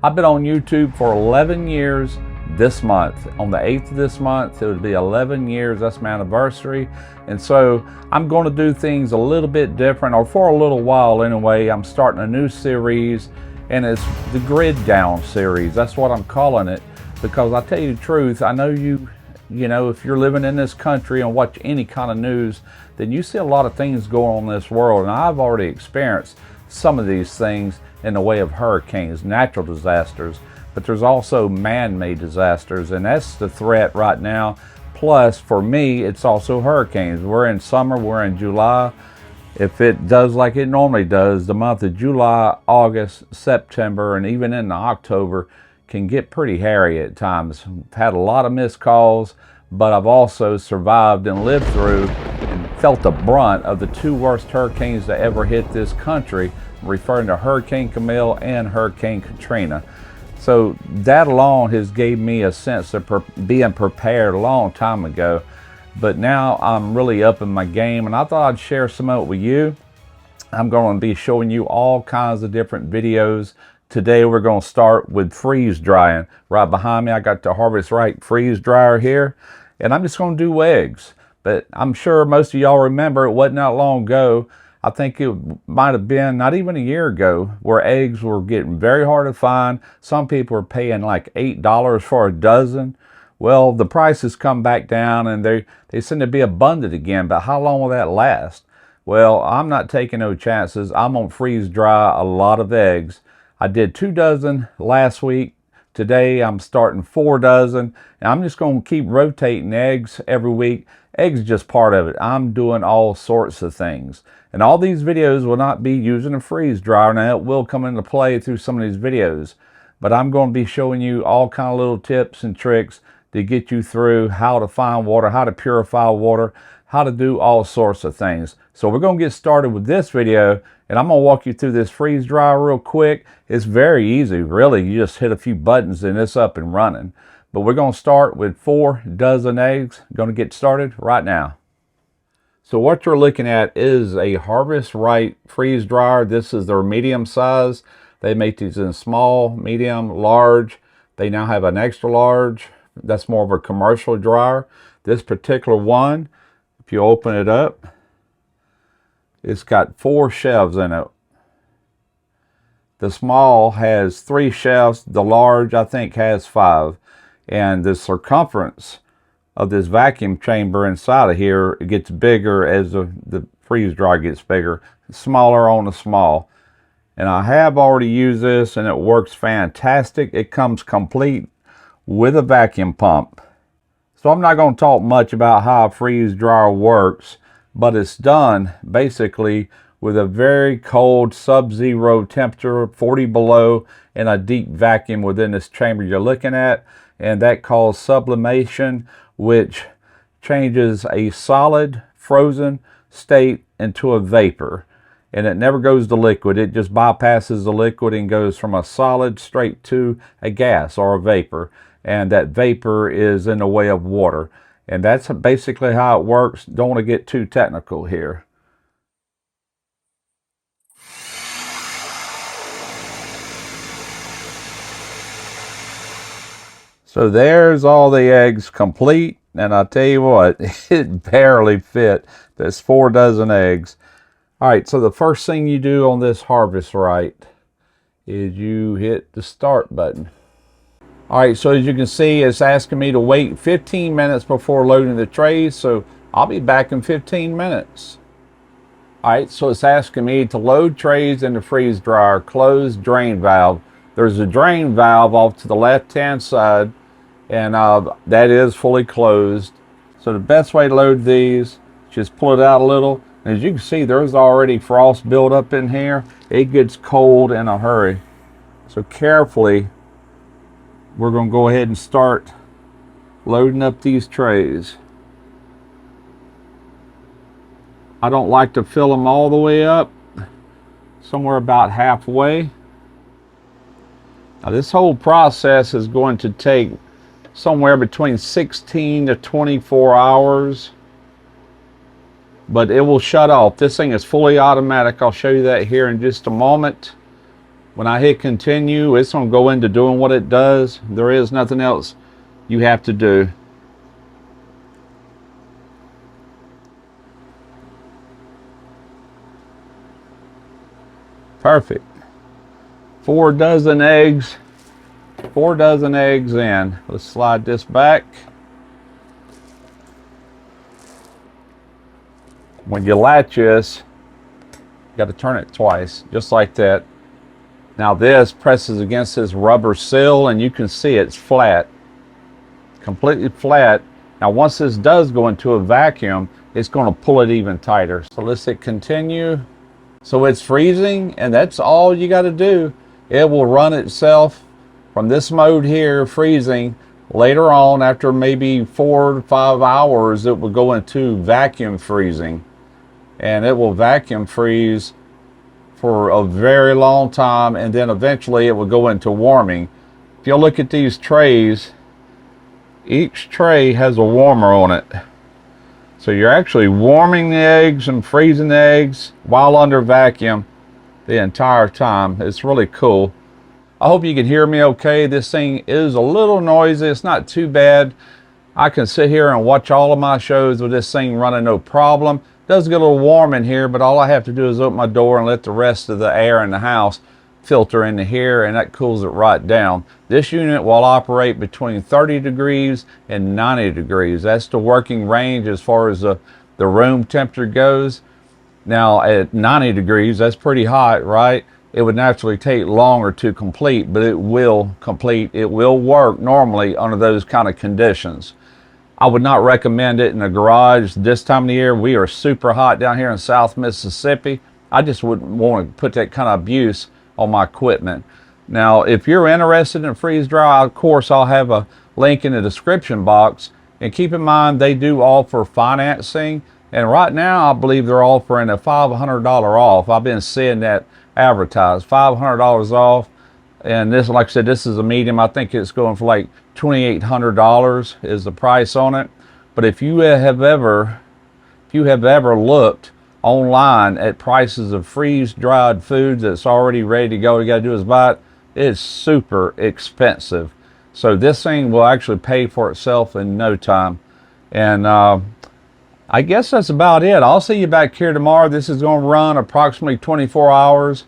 I've been on YouTube for 11 years this month. On the 8th of this month, it would be 11 years. That's my anniversary. And so I'm going to do things a little bit different, or for a little while anyway. I'm starting a new series, and it's the Grid Down series. That's what I'm calling it, because I tell you the truth, I know you know, if you're living in this country and watch any kind of news, then you see a lot of things going on in this world. And I've already experienced some of these things in the way of hurricanes, natural disasters, but there's also man-made disasters, and that's the threat right now. Plus, for me, it's also hurricanes. We're in summer, we're in July. If it does like it normally does, the month of July, August, September, and even into October can get pretty hairy at times. I've had a lot of missed calls, but I've also survived and lived through and felt the brunt of the two worst hurricanes that ever hit this country, referring to Hurricane Camille and Hurricane Katrina. So that alone has gave me a sense of being prepared a long time ago. But now I'm really up in my game, and I thought I'd share some of it with you. I'm going to be showing you all kinds of different videos. Today we're going to start with freeze drying. Right behind me I got the Harvest Right freeze dryer here, and I'm just going to do eggs. But I'm sure most of y'all remember it wasn't that long ago, I think it might have been not even a year ago, where eggs were getting very hard to find. Some people were paying like $8 for a dozen. Well, the prices come back down, and they seem to be abundant again, but how long will that last? Well, I'm not taking no chances. I'm gonna freeze dry a lot of eggs. I did 2 dozen last week. Today I'm starting 4 dozen, and I'm just gonna keep rotating eggs every week. Eggs are just part of it. I'm doing all sorts of things. And all these videos will not be using a freeze dryer. Now it will come into play through some of these videos, but I'm going to be showing you all kind of little tips and tricks to get you through how to find water, how to purify water, how to do all sorts of things. So we're going to get started with this video, and I'm going to walk you through this freeze dryer real quick. It's very easy, really. You just hit a few buttons and it's up and running. But we're going to start with 4 dozen eggs. Going to get started right now. So what you're looking at is a Harvest Right freeze dryer. This is their medium size. They make these in small, medium, large. They now have an extra large. That's more of a commercial dryer. This particular one, if you open it up, it's got 4 shelves in it. The small has 3 shelves. The large, I think, has 5. And the circumference of this vacuum chamber inside of here, it gets bigger as the freeze dryer gets bigger, smaller on the small. And I have already used this, and it works fantastic. It comes complete with a vacuum pump. So I'm not going to talk much about how a freeze dryer works, but it's done basically with a very cold sub-zero temperature, 40 below, and a deep vacuum within this chamber you're looking at, and that causes sublimation, which changes a solid frozen state into a vapor, and it never goes to liquid. It just bypasses the liquid and goes from a solid straight to a gas or a vapor, and that vapor is in the way of water. And that's basically how it works. Don't want to get too technical here. So there's all the eggs complete, and I tell you what, it barely fit. That's 4 dozen eggs. All right, so the first thing you do on this Harvest Right is you hit the start button. All right, so as you can see, it's asking me to wait 15 minutes before loading the trays, so I'll be back in 15 minutes. All right, so it's asking me to load trays in the freeze dryer, close drain valve. There's a drain valve off to the left-hand side, and that is fully closed. So the best way to load these, just pull it out a little. And as you can see, there's already frost built up in here. It gets cold in a hurry. So carefully, we're going to go ahead and start loading up these trays. I don't like to fill them all the way up, somewhere about halfway. Now this whole process is going to take somewhere between 16 to 24 hours, but it will shut off. This thing is fully automatic. I'll show you that here in just a moment. When I hit continue, it's going to go into doing what it does. There is nothing else you have to do. Perfect. 4 dozen eggs. 4 dozen eggs in. Let's slide this back. When you latch this, you got to turn it twice, just like that. Now this presses against this rubber seal, and you can see it's flat, completely flat. Now once this does go into a vacuum, it's going to pull it even tighter. So let's hit continue. So it's freezing, and that's all you got to do. It will run itself from this mode here, freezing. Later on, after maybe 4 to 5 hours, it will go into vacuum freezing. And it will vacuum freeze for a very long time, and then eventually it will go into warming. If you look at these trays, each tray has a warmer on it. So you're actually warming the eggs and freezing the eggs while under vacuum the entire time. It's really cool. I hope you can hear me okay. This thing is a little noisy. It's not too bad. I can sit here and watch all of my shows with this thing running no problem. It does get a little warm in here, but all I have to do is open my door and let the rest of the air in the house filter into here, and that cools it right down. This unit will operate between 30 degrees and 90 degrees. That's the working range as far as the room temperature goes. Now at 90 degrees, that's pretty hot, right? It would naturally take longer to complete, but it will complete. It will work normally under those kind of conditions. I would not recommend it in the garage this time of the year. We are super hot down here in South Mississippi. I just wouldn't want to put that kind of abuse on my equipment. Now, if you're interested in freeze dry, of course, I'll have a link in the description box. And keep in mind, they do offer financing. And right now, I believe they're offering a $500 off. I've been seeing that advertised, $500 off. And this, like I said, this is a medium. I think it's going for like $2,800 is the price on it. But if you have ever looked online at prices of freeze-dried foods that's already ready to go, you got to do is buy it. It's super expensive. So this thing will actually pay for itself in no time. And I guess that's about it. I'll see you back here tomorrow. This is going to run approximately 24 hours.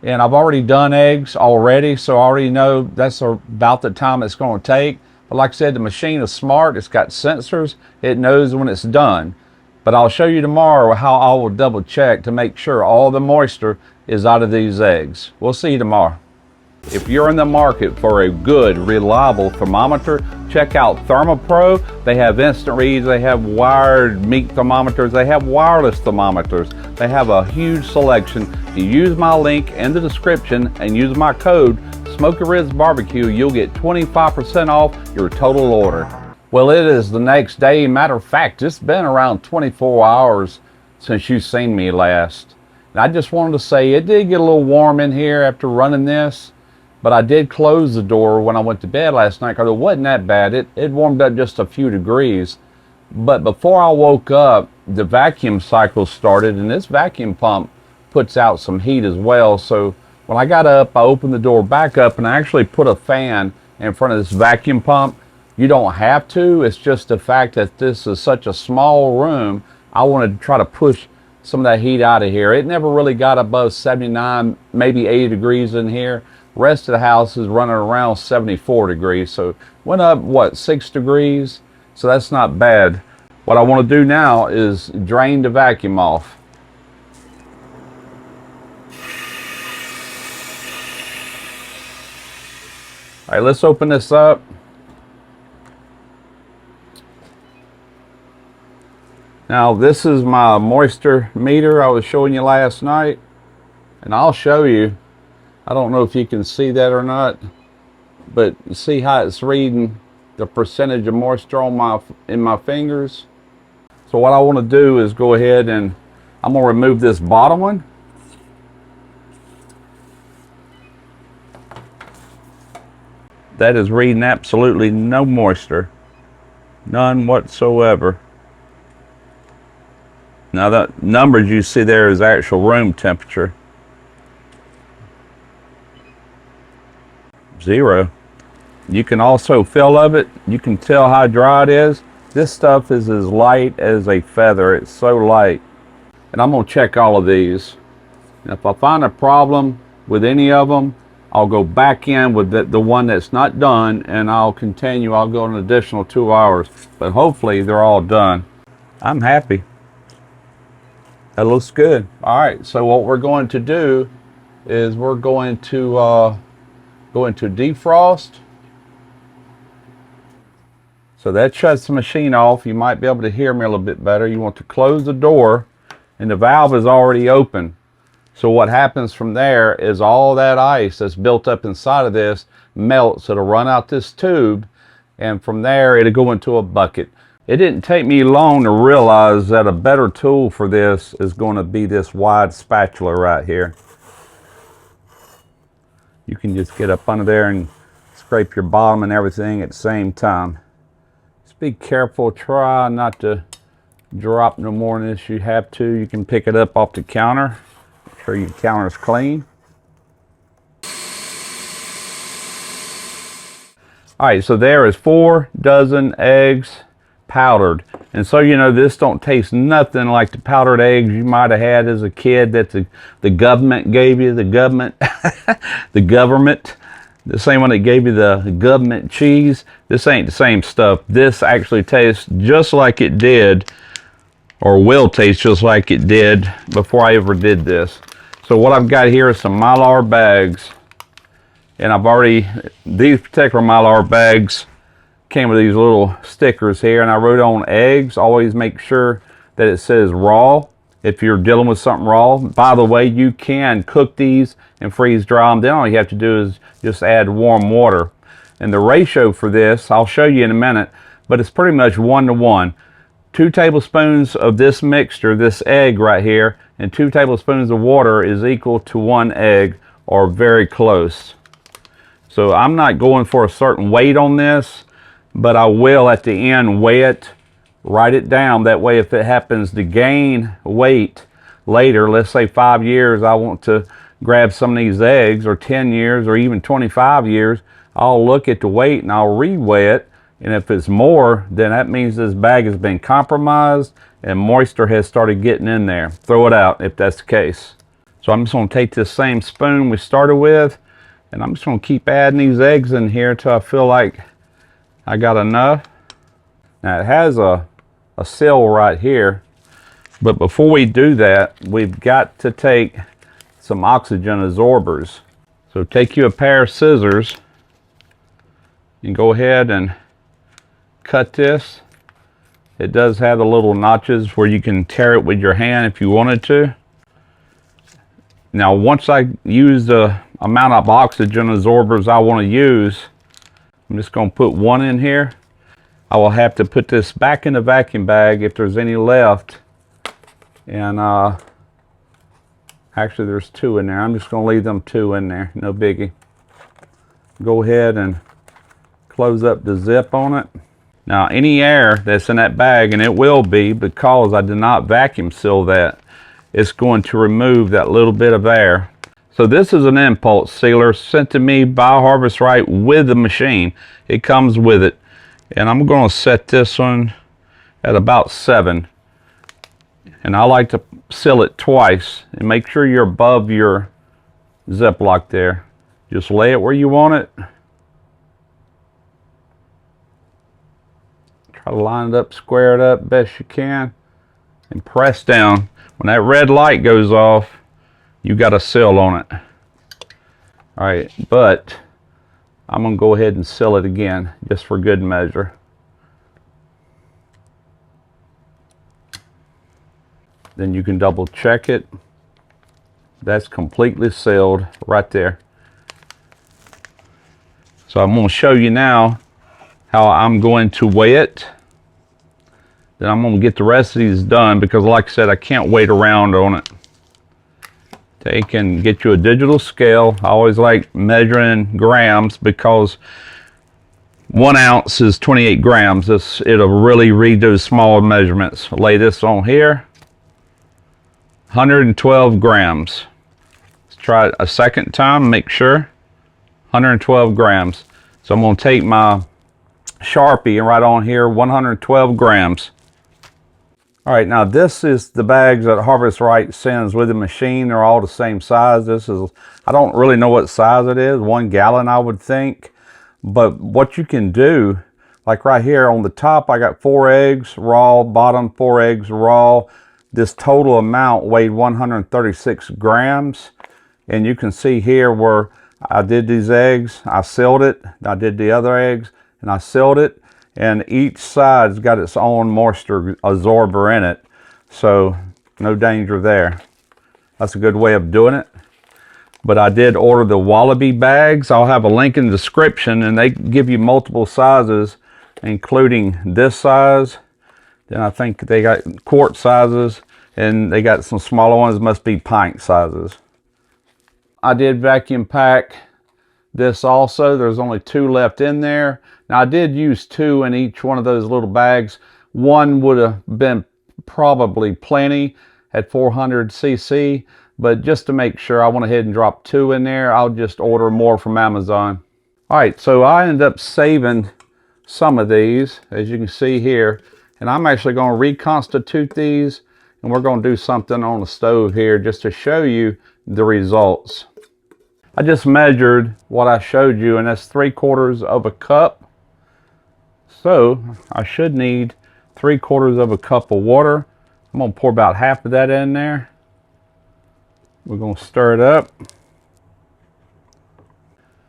And I've already done eggs already, so I already know that's about the time it's going to take. But like I said, the machine is smart. It's got sensors. It knows when it's done. But I'll show you tomorrow how I will double check to make sure all the moisture is out of these eggs. We'll see you tomorrow. If you're in the market for a good, reliable thermometer, check out ThermoPro. They have instant reads, they have wired meat thermometers, they have wireless thermometers. They have a huge selection. If you use my link in the description and use my code Smoky Rizz Barbecue, you'll get 25% off your total order. Well, it is the next day. Matter of fact, it's been around 24 hours since you've seen me last. And I just wanted to say it did get a little warm in here after running this, but I did close the door when I went to bed last night because it wasn't that bad. It warmed up just a few degrees. But before I woke up, the vacuum cycle started, and this vacuum pump puts out some heat as well. So when I got up, I opened the door back up, and I actually put a fan in front of this vacuum pump. You don't have to. It's just the fact that this is such a small room. I wanted to try to push some of that heat out of here. It never really got above 79, maybe 80 degrees in here. Rest of the house is running around 74 degrees. So went up, what, 6 degrees? So that's not bad. What I want to do now is drain the vacuum off. All right, let's open this up. Now this is my moisture meter I was showing you last night, and I'll show you. I don't know if you can see that or not, but you see how it's reading the percentage of moisture on in my fingers. So what I want to do is go ahead and I'm going to remove this bottom one. That is reading absolutely no moisture, none whatsoever. Now the numbers you see there is actual room temperature. 0. You can also feel of it. You can tell how dry it is. This stuff is as light as a feather. It's so light. And I'm going to check all of these. And if I find a problem with any of them, I'll go back in with the one that's not done, and I'll continue. I'll go an additional 2 hours. But hopefully they're all done. I'm happy. That looks good. All right, so what we're going to do is we're going to go into defrost. So that shuts the machine off. You might be able to hear me a little bit better. You want to close the door, and the valve is already open. So what happens from there is all that ice that's built up inside of this melts. It'll run out this tube, and from there it'll go into a bucket. It didn't take me long to realize that a better tool for this is going to be this wide spatula right here. You can just get up under there and scrape your bottom and everything at the same time. Just be careful. Try not to drop no more than this you have to. You can pick it up off the counter. Make sure your counter is clean. All right, so there is 4 dozen eggs powdered. And so, you know, this don't taste nothing like the powdered eggs you might have had as a kid that the government gave you. The government, the same one that gave you the government cheese. This ain't the same stuff. This actually tastes just like it did, or will taste just like it did before I ever did this. So what I've got here is some Mylar bags. And I've already, these particular Mylar bags came with these little stickers here, and I wrote on eggs. Always make sure that it says raw if you're dealing with something raw. By the way, you can cook these and freeze dry them. Then all you have to do is just add warm water. And the ratio for this, I'll show you in a minute, but it's pretty much 1 to 1. 2 tablespoons of this mixture, this egg right here, and 2 tablespoons of water is equal to 1 egg, or very close. So I'm not going for a certain weight on this, but I will at the end weigh it, write it down. That way if it happens to gain weight later, let's say 5 years, I want to grab some of these eggs, or 10 years, or even 25 years, I'll look at the weight and I'll re-weigh it. And if it's more, then that means this bag has been compromised and moisture has started getting in there. Throw it out if that's the case. So I'm just going to take this same spoon we started with, and I'm just going to keep adding these eggs in here until I feel like I got enough. Now it has a seal right here, but before we do that, we've got to take some oxygen absorbers. So take you a pair of scissors and go ahead and cut this. It does have the little notches where you can tear it with your hand if you wanted to. Now once I use the amount of oxygen absorbers I want to use, I'm just going to put 1 in here. I will have to put this back in the vacuum bag if there's any left. And actually there's 2 in there. I'm just going to leave them 2 in there, no biggie. Go ahead and close up the zip on it. Now any air that's in that bag, and it will be because I did not vacuum seal that, it's going to remove that little bit of air. So this is an impulse sealer sent to me by Harvest Right with the machine. It comes with it. And I'm going to set this one at about 7. And I like to seal it twice. And make sure you're above your Ziploc there. Just lay it where you want it. Try to line it up, square it up best you can. And press down. When that red light goes off, you got a seal on it. All right, but I'm gonna go ahead and seal it again, just for good measure. Then you can double check it. That's completely sealed right there. So I'm gonna show you now how I'm going to weigh it. Then I'm gonna get the rest of these done, because like I said, I can't wait around on it. Take and get you a digital scale. I always like measuring grams, because 1 ounce is 28 grams. It'll really read those small measurements. Lay this on here. 112 grams. Let's try it a second time, make sure. 112 grams. So I'm going to take my Sharpie and write on here 112 grams. All right, now this is the bags that Harvest Right sends with the machine. They're all the same size. This is, I don't really know what size it is, 1 gallon I would think. But what you can do, like right here on the top, I got 4 eggs raw, bottom 4 eggs raw. This total amount weighed 136 grams. And you can see here where I did these eggs, I sealed it. I did the other eggs and I sealed it. And each side's got its own moisture absorber in it. So no danger there. That's a good way of doing it. But I did order the Wallaby bags. I'll have a link in the description, and they give you multiple sizes, including this size. Then I think they got quart sizes, and they got some smaller ones, must be pint sizes. I did vacuum pack this also. There's only 2 left in there. Now I did use 2 in each one of those little bags. One would have been probably plenty at 400 cc, but just to make sure, I went ahead and dropped 2 in there. I'll just order more from Amazon. All right, so I ended up saving some of these, as you can see here, and I'm actually going to reconstitute these, and we're going to do something on the stove here just to show you the results. I just measured what I showed you, and that's 3/4 of a cup. So I should need 3/4 of a cup of water. I'm going to pour about half of that in there. We're going to stir it up.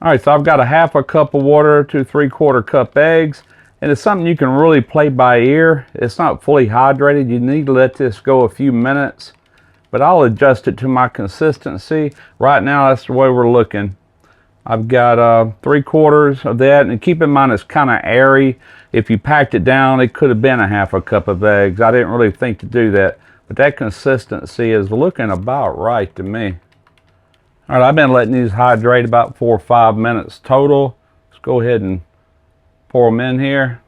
All right, so I've got a half a cup of water to 3/4 cup eggs. And it's something you can really play by ear. It's not fully hydrated. You need to let this go a few minutes. But I'll adjust it to my consistency. Right now, that's the way we're looking. I've got 3/4 of that, and keep in mind it's kind of airy. If you packed it down, it could have been a half a cup of eggs. I didn't really think to do that, but that consistency is looking about right to me. All right, I've been letting these hydrate about 4 or 5 minutes total. Let's go ahead and pour them in here,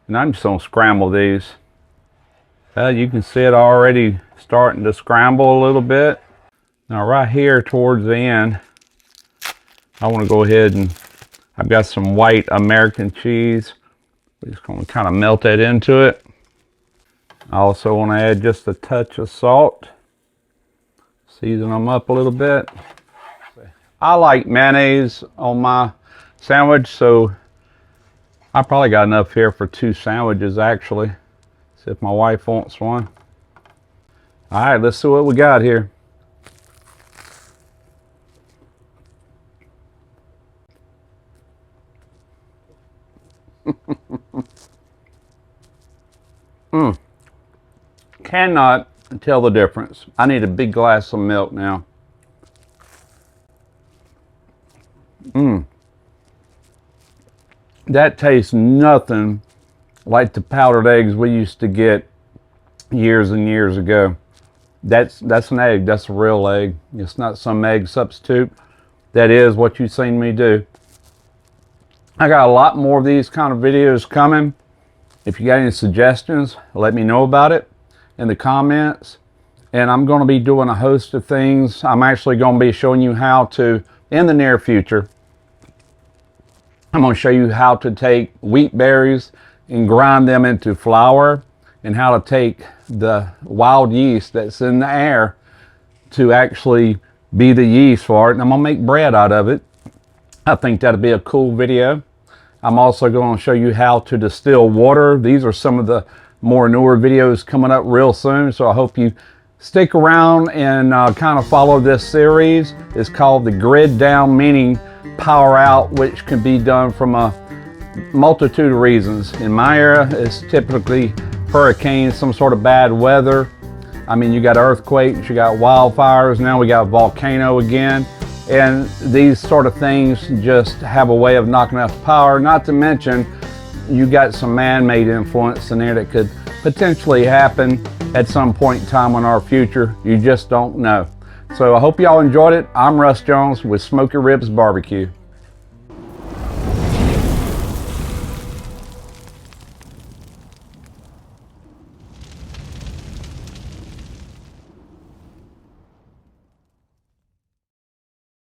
and I'm just gonna scramble these. You can see it already starting to scramble a little bit. Now right here towards the end, I want to go ahead and I've got some white American cheese. We're just going to kind of melt that into it. I also want to add just a touch of salt. Season them up a little bit. I like mayonnaise on my sandwich, so I probably got enough here for 2 sandwiches actually. See if my wife wants one. All right, let's see what we got here. Cannot tell the difference. I need a big glass of milk now. That tastes nothing like the powdered eggs we used to get years and years ago. That's an egg. That's a real egg. It's not some egg substitute. That is what you've seen me do. I got a lot more of these kind of videos coming. If you got any suggestions, let me know about it in the comments. And I'm going to be doing a host of things. I'm actually going to be showing you how to, in the near future, I'm going to show you how to take wheat berries and grind them into flour, and how to take the wild yeast that's in the air to actually be the yeast for it. And I'm going to make bread out of it. I think that'd be a cool video. I'm also going to show you how to distill water. These are some of the more newer videos coming up real soon, so I hope you stick around and kind of follow this series. It's called the grid down, meaning power out, which can be done from a multitude of reasons. In my era, it's typically hurricanes, some sort of bad weather. I mean, you got earthquakes, you got wildfires, now we got a volcano again. And these sort of things just have a way of knocking off power. Not to mention, you got some man-made influence in there that could potentially happen at some point in time in our future. You just don't know. So I hope y'all enjoyed it. I'm Russ Jones with Smoky Ribs Barbecue.